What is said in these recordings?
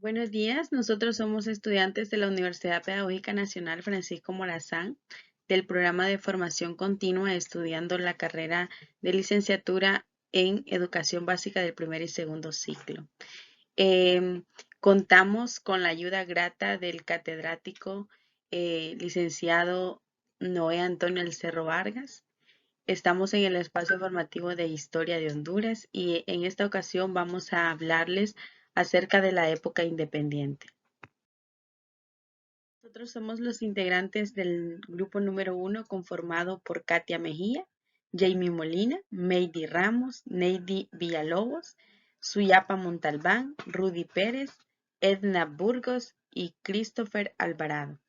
Buenos días, nosotros somos estudiantes de la Universidad Pedagógica Nacional Francisco Morazán del programa de formación continua estudiando la carrera de licenciatura en educación básica del primer y segundo ciclo. Contamos con la ayuda grata del catedrático licenciado Noé Antonio El Cerro Vargas. Estamos en el espacio formativo de Historia de Honduras y en esta ocasión vamos a hablarles acerca de la época independiente. Nosotros somos los integrantes del grupo número 1 conformado por Katia Mejía, Jamie Molina, Meidi Ramos, Neidy Villalobos, Suyapa Montalbán, Rudy Pérez, Edna Burgos y Christopher Alvarado.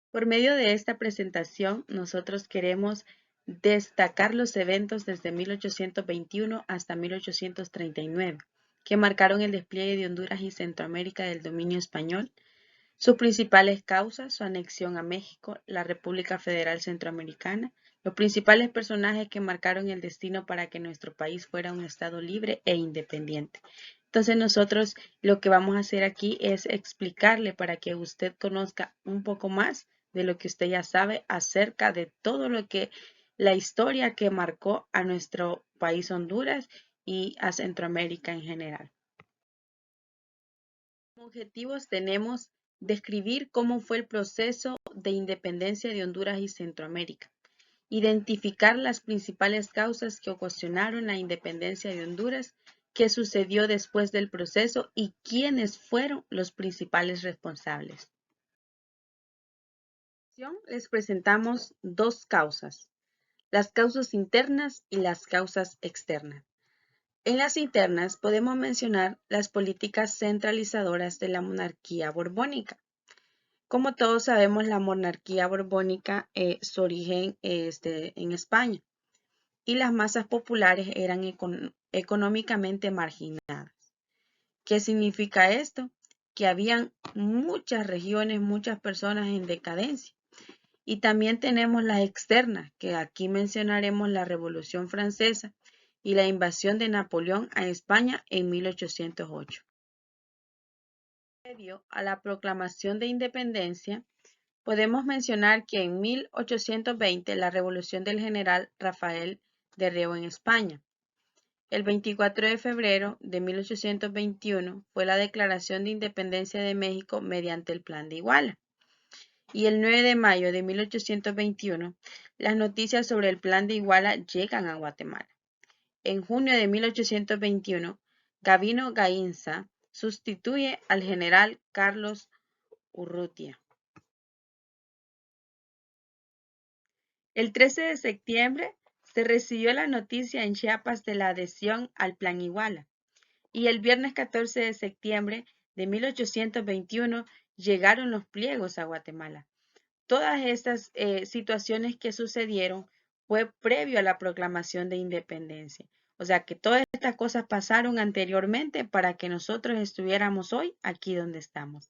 Por medio de esta presentación, nosotros queremos destacar los eventos desde 1821 hasta 1839, que marcaron el despliegue de Honduras y Centroamérica del dominio español, sus principales causas, su anexión a México, la República Federal Centroamericana, los principales personajes que marcaron el destino para que nuestro país fuera un estado libre e independiente. Entonces nosotros lo que vamos a hacer aquí es explicarle para que usted conozca un poco más de lo que usted ya sabe acerca de todo lo que la historia que marcó a nuestro país Honduras y a Centroamérica en general. Como objetivos tenemos describir cómo fue el proceso de independencia de Honduras y Centroamérica, identificar las principales causas que ocasionaron la independencia de Honduras, qué sucedió después del proceso y quiénes fueron los principales responsables. Les presentamos dos causas, las causas internas y las causas externas. En las internas podemos mencionar las políticas centralizadoras de la monarquía borbónica. Como todos sabemos, la monarquía borbónica su origen en España y las masas populares eran económicamente marginadas. ¿Qué significa esto? Que habían muchas regiones, muchas personas en decadencia. Y también tenemos las externas, que aquí mencionaremos la Revolución Francesa y la invasión de Napoleón a España en 1808. Previo a la proclamación de independencia, podemos mencionar que en 1820 la revolución del general Rafael de Reo en España. El 24 de febrero de 1821 fue la declaración de independencia de México mediante el Plan de Iguala. Y el 9 de mayo de 1821, las noticias sobre el Plan de Iguala llegan a Guatemala. En junio de 1821, Gavino Gainza sustituye al general Carlos Urrutia. El 13 de septiembre se recibió la noticia en Chiapas de la adhesión al Plan Iguala y el viernes 14 de septiembre de 1821 llegaron los pliegos a Guatemala. Todas estas situaciones que sucedieron fue previo a la proclamación de independencia. O sea que todas estas cosas pasaron anteriormente para que nosotros estuviéramos hoy aquí donde estamos.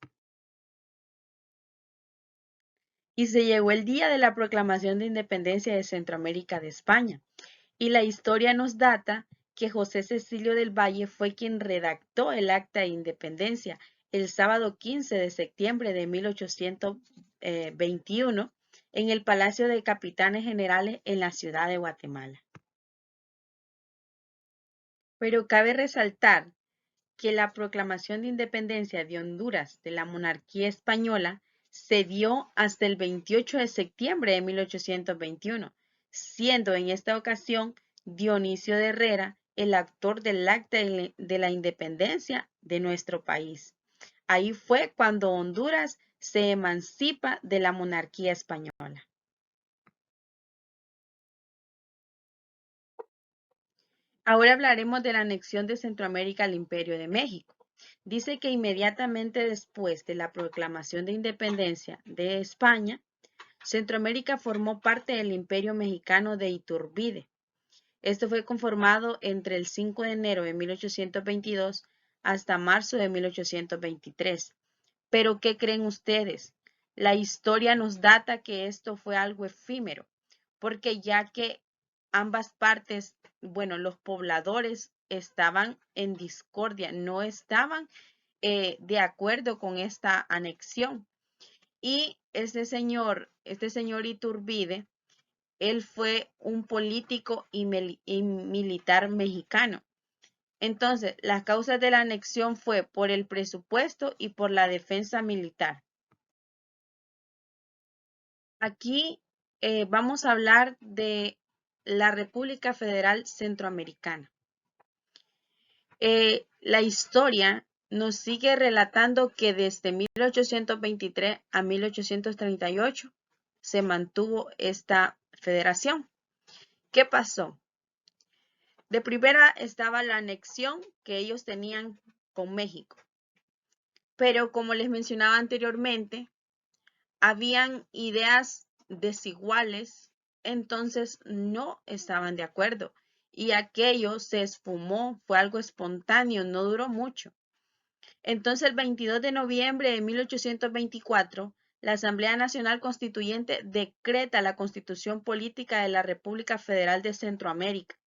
Y se llegó el día de la proclamación de independencia de Centroamérica de España. Y la historia nos data que José Cecilio del Valle fue quien redactó el acta de independencia el sábado 15 de septiembre de 1821 en el Palacio de Capitanes Generales en la ciudad de Guatemala. Pero cabe resaltar que la proclamación de independencia de Honduras de la monarquía española se dio hasta el 28 de septiembre de 1821, siendo en esta ocasión Dionisio de Herrera el autor del acta de la independencia de nuestro país. Ahí fue cuando Honduras se emancipa de la monarquía española. Ahora hablaremos de la anexión de Centroamérica al Imperio de México. Dice que inmediatamente después de la proclamación de independencia de España, Centroamérica formó parte del Imperio Mexicano de Iturbide. Esto fue conformado entre el 5 de enero de 1822 hasta marzo de 1823. Pero, ¿qué creen ustedes? La historia nos data que esto fue algo efímero, porque ya que ambas partes, bueno, los pobladores estaban en discordia, no estaban de acuerdo con esta anexión. Y este señor Iturbide, él fue un político y militar mexicano. Entonces, las causas de la anexión fue por el presupuesto y por la defensa militar. Aquí vamos a hablar de la República Federal Centroamericana. La historia nos sigue relatando que desde 1823 a 1838 se mantuvo esta federación. ¿Qué pasó? De primera estaba la anexión que ellos tenían con México. Pero como les mencionaba anteriormente, habían ideas desiguales, entonces no estaban de acuerdo. Y aquello se esfumó, fue algo espontáneo, no duró mucho. Entonces, el 22 de noviembre de 1824, la Asamblea Nacional Constituyente decreta la Constitución Política de la República Federal de Centroamérica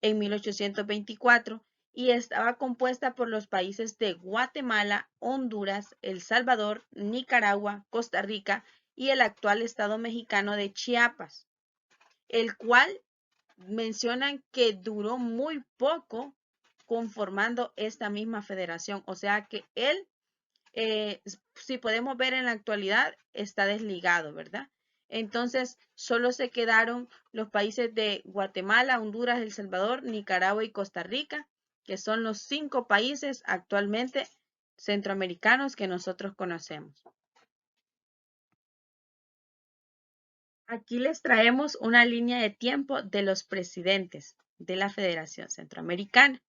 en 1824 y estaba compuesta por los países de Guatemala, Honduras, El Salvador, Nicaragua, Costa Rica y el actual estado mexicano de Chiapas, el cual mencionan que duró muy poco conformando esta misma federación. O sea que él, si podemos ver en la actualidad, está desligado, ¿verdad? Entonces, solo se quedaron los países de Guatemala, Honduras, El Salvador, Nicaragua y Costa Rica, que son los 5 países actualmente centroamericanos que nosotros conocemos. Aquí les traemos una línea de tiempo de los presidentes de la Federación Centroamericana.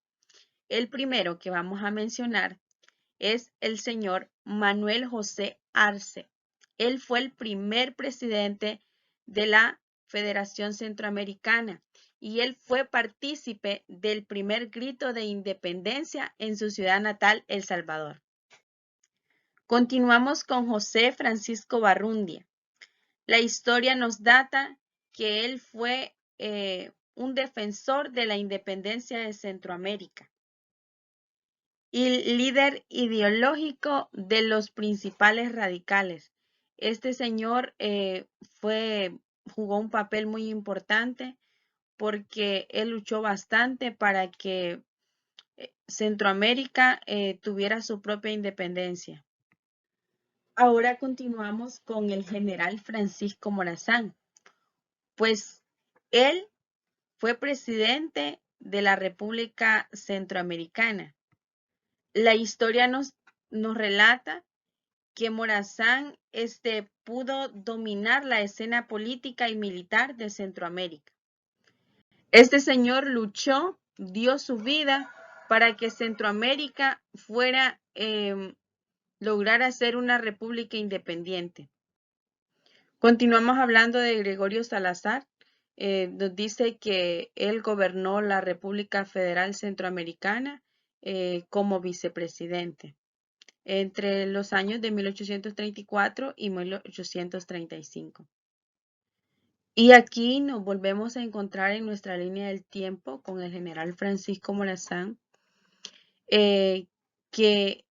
El primero que vamos a mencionar es el señor Manuel José Arce. Él fue el primer presidente de la Federación Centroamericana y él fue partícipe del primer grito de independencia en su ciudad natal, El Salvador. Continuamos con José Francisco Barrundia. La historia nos data que él fue un defensor de la independencia de Centroamérica y líder ideológico de los principales radicales. Este señor jugó un papel muy importante porque él luchó bastante para que Centroamérica tuviera su propia independencia. Ahora continuamos con el general Francisco Morazán, pues él fue presidente de la República Centroamericana. La historia nos relata que Morazán pudo dominar la escena política y militar de Centroamérica. Este señor luchó, dio su vida para que Centroamérica lograra ser una república independiente. Continuamos hablando de Gregorio Salazar. Nos dice que él gobernó la República Federal Centroamericana como vicepresidente entre los años de 1834 y 1835. Y aquí nos volvemos a encontrar en nuestra línea del tiempo con el general Francisco Morazán, que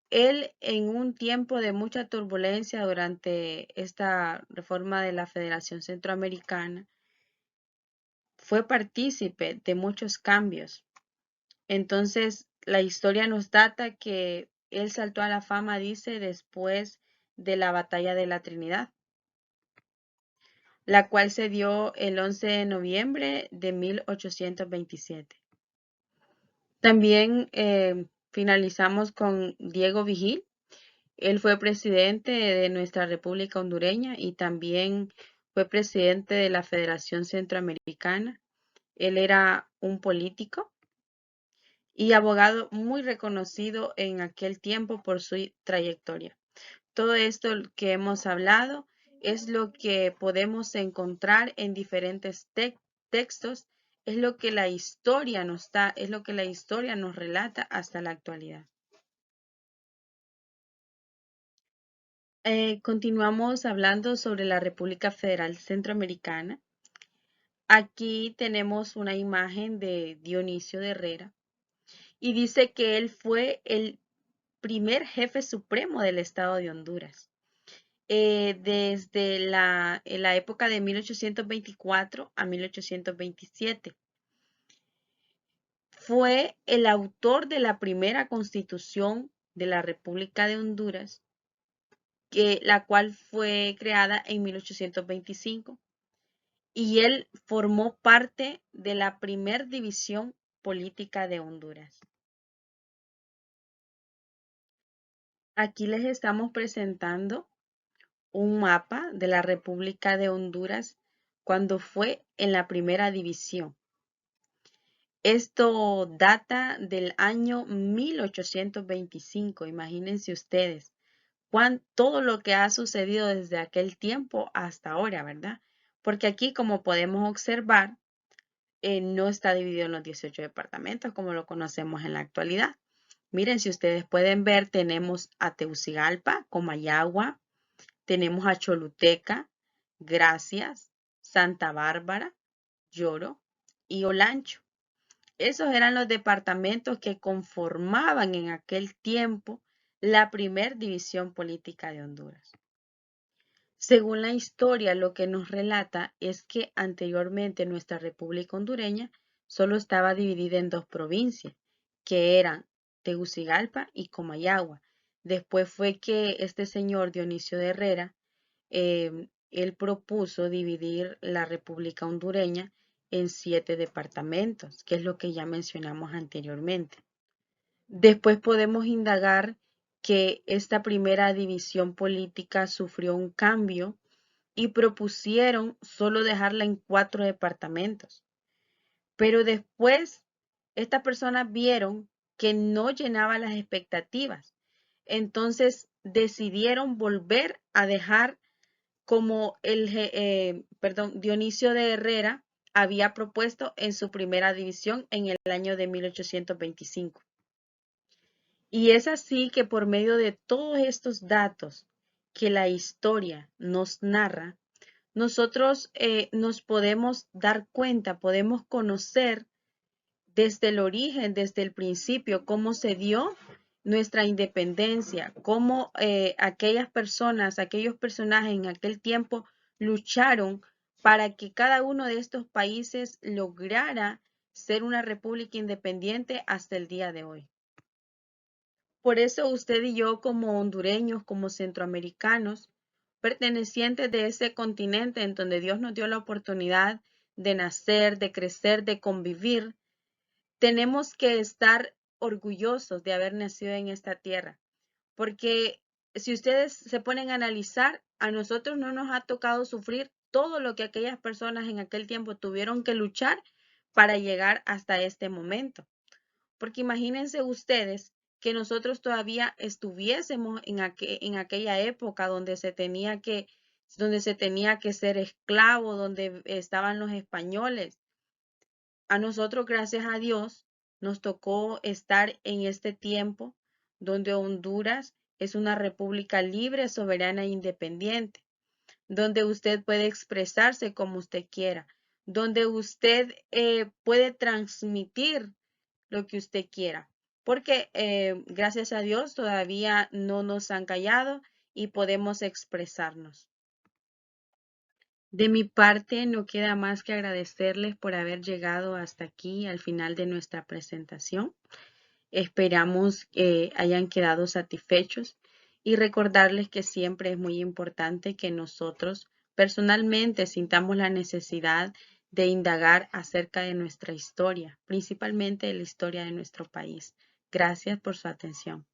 él en un tiempo de mucha turbulencia durante esta reforma de la Federación Centroamericana, fue partícipe de muchos cambios. Entonces, la historia nos data que él saltó a la fama, dice, después de la Batalla de la Trinidad, la cual se dio el 11 de noviembre de 1827. También finalizamos con Diego Vigil. Él fue presidente de nuestra República Hondureña y también fue presidente de la Federación Centroamericana. Él era un político y abogado muy reconocido en aquel tiempo por su trayectoria. Todo esto que hemos hablado es lo que podemos encontrar en diferentes textos, es lo que la historia nos da, es lo que la historia nos relata hasta la actualidad. Continuamos hablando sobre la República Federal Centroamericana. Aquí tenemos una imagen de Dionisio de Herrera y dice que él fue el primer jefe supremo del Estado de Honduras. Desde la época de 1824 a 1827. Fue el autor de la primera constitución de la República de Honduras, la cual fue creada en 1825, y él formó parte de la primer división política de Honduras. Aquí les estamos presentando un mapa de la República de Honduras cuando fue en la primera división. Esto data del año 1825, imagínense ustedes, todo lo que ha sucedido desde aquel tiempo hasta ahora, ¿verdad? Porque aquí, como podemos observar, no está dividido en los 18 departamentos como lo conocemos en la actualidad. Miren, si ustedes pueden ver, tenemos a Tegucigalpa, Comayagua, tenemos a Choluteca, Gracias, Santa Bárbara, Lloro y Olancho. Esos eran los departamentos que conformaban en aquel tiempo la primer división política de Honduras. Según la historia, lo que nos relata es que anteriormente nuestra República Hondureña solo estaba dividida en dos provincias, que eran Tegucigalpa y Comayagua. Después fue que este señor Dionisio de Herrera, él propuso dividir la República Hondureña en 7 departamentos, que es lo que ya mencionamos anteriormente. Después podemos indagar que esta primera división política sufrió un cambio y propusieron solo dejarla en 4 departamentos. Pero después estas personas vieron que no llenaba las expectativas. Entonces decidieron volver a dejar como Dionisio de Herrera había propuesto en su primera división en el año de 1825. Y es así que por medio de todos estos datos que la historia nos narra, nosotros nos podemos dar cuenta, podemos conocer desde el origen, desde el principio, cómo se dio nuestra independencia, cómo aquellas personas, aquellos personajes en aquel tiempo lucharon para que cada uno de estos países lograra ser una república independiente hasta el día de hoy. Por eso usted y yo, como hondureños, como centroamericanos, pertenecientes de ese continente en donde Dios nos dio la oportunidad de nacer, de crecer, de convivir, tenemos que estar orgullosos de haber nacido en esta tierra, porque si ustedes se ponen a analizar, a nosotros no nos ha tocado sufrir todo lo que aquellas personas en aquel tiempo tuvieron que luchar para llegar hasta este momento. Porque imagínense ustedes que nosotros todavía estuviésemos en aquella época donde se tenía que ser esclavo, donde estaban los españoles. A nosotros, gracias a Dios, nos tocó estar en este tiempo donde Honduras es una república libre, soberana e independiente, donde usted puede expresarse como usted quiera, donde usted puede transmitir lo que usted quiera, porque gracias a Dios todavía no nos han callado y podemos expresarnos. De mi parte, no queda más que agradecerles por haber llegado hasta aquí al final de nuestra presentación. Esperamos que hayan quedado satisfechos y recordarles que siempre es muy importante que nosotros personalmente sintamos la necesidad de indagar acerca de nuestra historia, principalmente de la historia de nuestro país. Gracias por su atención.